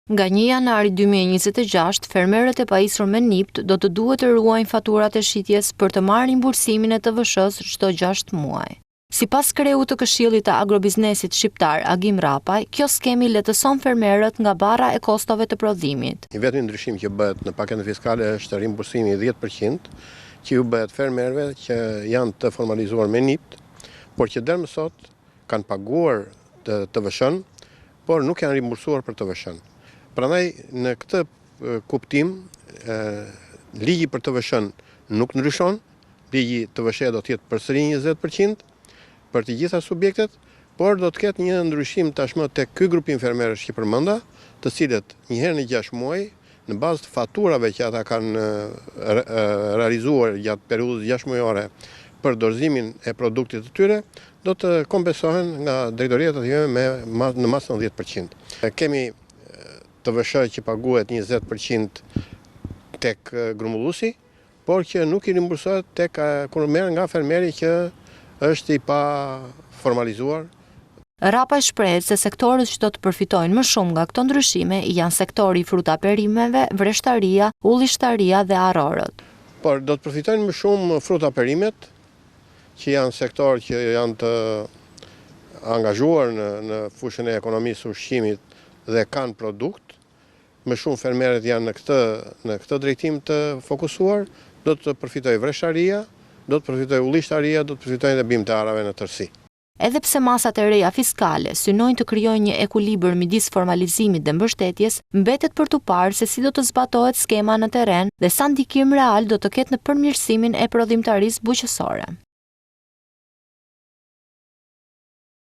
Nga 1 janari 2026, fermerët e pajisur me NIPT do të duhet të ruajnë faturat e shitjes për të marrë rimbursimin e TVSH-s çdo 6 muaj. Sipas kreut të Këshillit të Agrobiznesit Shqiptar Agim Rapaj, kjo skemi lehtëson fermerët nga barra e kostove të prodhimit. Një vetëm ndryshim që bëhet në paketën fiskale është rimbursimi 10% që ju bëhet fermerëve që janë të formalizuar me NIPT, por që deri më sot kanë paguar të TVSH-n, por nuk janë rimbursuar për TVSH-n. Prandaj në këtë kuptim ligji për TVSH-n nuk ndryshon, ligji TVSH do të jetë përsëri 20% për të gjitha subjektet, por do të ketë një ndryshim tashmë tek ky grupim fermerësh që përmenda, të cilët një herë në 6 muaj në bazë të faturave që ata kanë realizuar gjatë periudhës 6 muajore për dorëzimin e produktit të tyre, do të kompensohen nga drejtoria tatimeve në masën 10%. Kemi TVSH që paguhet 20% tek grumbulluesi, por që nuk i rimbursohet tek kur merr nga fermeri që është i pa formalizuar. Rapaj shprehet se sektorët që do të përfitojnë më shumë nga këto ndryshime janë sektori i fruta-perimeve, vreshtaria, ullishtaria dhe arrorët. Por do të përfitojnë më shumë fruta-perimet, që janë sektor që janë të angazhuar në fushën e ekonomisë së ushqimit dhe kanë produkt. Më shumë fermerët janë në këtë drejtim të fokusuar, do të përfitojë vreshtaria, do të përfitojë ullishtaria, do të përfitojnë edhe bimtarave në tërësi. Edhe pse masat e reja fiskale synojnë të krijojnë një ekuilibër midis formalizimit dhe mbështetjes, mbetet për tu parë se si do të zbatohet skema në terren dhe sa ndikim real do të ketë në përmirësimin e prodhimtarisë bujqësore.